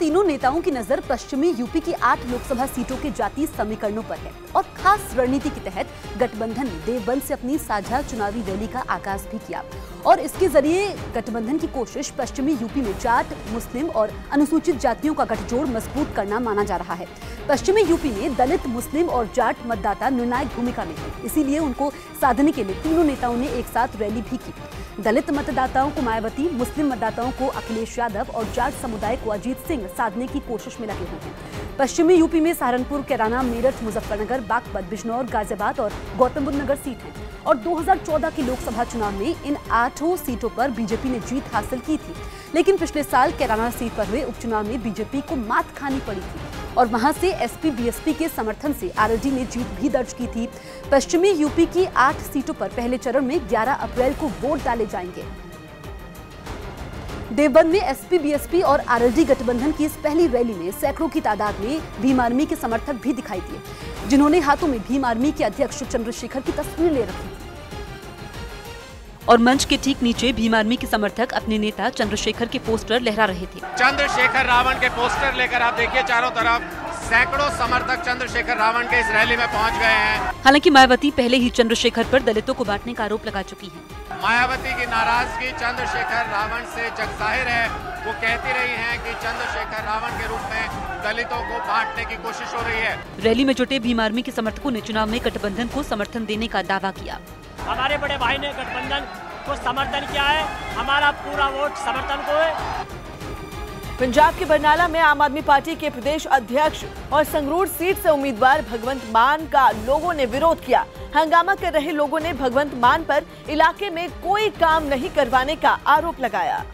तीनों नेताओं की नजर पश्चिमी यूपी की 8 लोकसभा सीटों के जातीय समीकरणों पर है और खास रणनीति के तहत गठबंधन ने देवबंद से अपनी साझा चुनावी रैली का आगाज भी किया और इसके जरिए गठबंधन की कोशिश पश्चिमी यूपी में जाट, मुस्लिम और अनुसूचित जातियों का गठजोड़ मजबूत करना माना जा रहा है। पश्चिमी यूपी में दलित, मुस्लिम और जाट मतदाता निर्णायक भूमिका में है, इसीलिए उनको साधने के लिए तीनों नेताओं ने एक साथ रैली भी की। दलित मतदाताओं को मायावती, मुस्लिम मतदाताओं को अखिलेश यादव और जाट समुदाय को अजीत सिंह साधने की कोशिश में लगे हुए हैं। पश्चिमी यूपी में सहारनपुर, कैराना, मेरठ, मुजफ्फरनगर, बागपत, बिजनौर, गाजियाबाद और गौतम बुद्ध नगर सीट है और 2014 के लोकसभा चुनाव में इन 8 सीटों पर बीजेपी ने जीत हासिल की थी, लेकिन पिछले साल कैराना सीट पर हुए उपचुनाव में बीजेपी को मात खानी पड़ी थी और वहां से एसपी बीएसपी के समर्थन से आरएलडी ने जीत भी दर्ज की थी। पश्चिमी यूपी की 8 सीटों पर पहले चरण में 11 अप्रैल को वोट डाले जाएंगे। देवबंद में एसपी बीएसपी और आरएलडी गठबंधन की इस पहली रैली में सैकड़ों की तादाद में भीम आर्मी के समर्थक भी दिखाई दिए, जिन्होंने हाथों में भीम आर्मी के अध्यक्ष चंद्रशेखर की तस्वीर ले रखी और मंच के ठीक नीचे भीम आर्मी के समर्थक अपने नेता चंद्रशेखर के पोस्टर लहरा रहे थे। चंद्रशेखर रावण के पोस्टर लेकर आप देखिए, चारों तरफ सैकड़ों समर्थक चंद्रशेखर रावण के इस रैली में पहुंच गए हैं। हालांकि मायावती पहले ही चंद्रशेखर पर दलितों को बांटने का आरोप लगा चुकी हैं। मायावती की नाराजगी चंद्रशेखर रावण से जगजाहिर है। वो कहती रही हैं कि चंद्रशेखर रावण के रूप में दलितों को बांटने की कोशिश हो रही है। रैली में जुटे भीम आर्मी के समर्थकों ने चुनाव में गठबंधन को समर्थन देने का दावा किया। हमारे बड़े भाई ने गठबंधन को समर्थन किया है, हमारा पूरा वोट समर्थन को है। पंजाब के बरनाला में आम आदमी पार्टी के प्रदेश अध्यक्ष और संगरूर सीट से उम्मीदवार भगवंत मान का लोगों ने विरोध किया। हंगामा कर रहे लोगों ने भगवंत मान पर इलाके में कोई काम नहीं करवाने का आरोप लगाया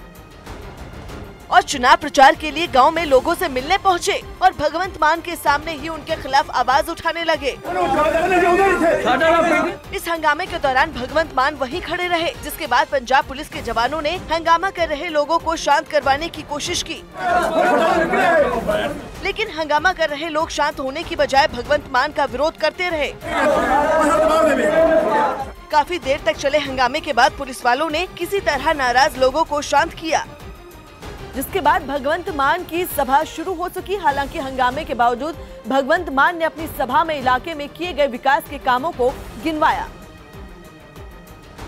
और चुनाव प्रचार के लिए गांव में लोगों से मिलने पहुंचे और भगवंत मान के सामने ही उनके खिलाफ आवाज उठाने लगे। इस हंगामे के दौरान भगवंत मान वहीं खड़े रहे, जिसके बाद पंजाब पुलिस के जवानों ने हंगामा कर रहे लोगों को शांत करवाने की कोशिश की, लेकिन हंगामा कर रहे लोग शांत होने की बजाय भगवंत मान का विरोध करते रहे। काफी देर तक चले हंगामे के बाद पुलिस वालों ने किसी तरह नाराज लोगों को शांत किया, जिसके बाद भगवंत मान की सभा शुरू हो चुकी। हालांकि हंगामे के बावजूद भगवंत मान ने अपनी सभा में इलाके में किए गए विकास के कामों को गिनवाया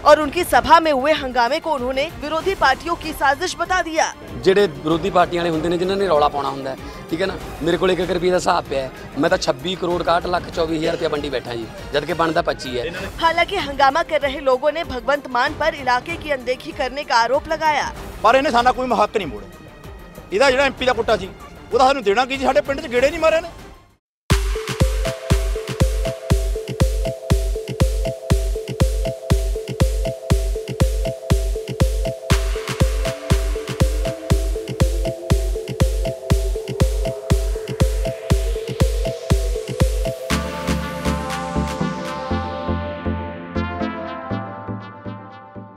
और उनकी सभा में हुए हंगामे को उन्होंने विरोधी पार्टियों की साजिश बता दिया। ਜਿਹੜੇ ਵਿਰੋਧੀ ਪਾਰਟੀਆਂ ਵਾਲੇ ਹੁੰਦੇ ਨੇ ਜਿਨ੍ਹਾਂ ਨੇ ਰੌਲਾ ਪਾਉਣਾ ਹੁੰਦਾ ਠੀਕ ਹੈ ਨਾ, ਮੇਰੇ ਕੋਲ 1 ਰੁਪਏ ਦਾ ਹਿਸਾਬ ਪਿਆ ਹੈ, ਮੈਂ ਤਾਂ 26 ਕਰੋੜ 61 ਲੱਖ 24,000 ਰੁਪਏ ਵੰਡੀ बैठा जी, जबकि बनता 25 है। हालांकि हंगामा कर रहे लोगों ने भगवंत मान पर इलाके की अनदेखी करने का आरोप लगाया। पर इन्हें साडा कोई हक नहीं मोड़े, ਇਹਦਾ ਜਿਹੜਾ ਐਮਪੀ ਦਾ ਕੁੱਟਾ ਸੀ ਉਹਦਾ ਸਾਨੂੰ ਦੇਣਾ ਕੀ ਜੀ, ਸਾਡੇ ਪਿੰਡ 'ਚ ਗੇੜੇ ਨਹੀਂ ਮਾਰੇ ਨੇ।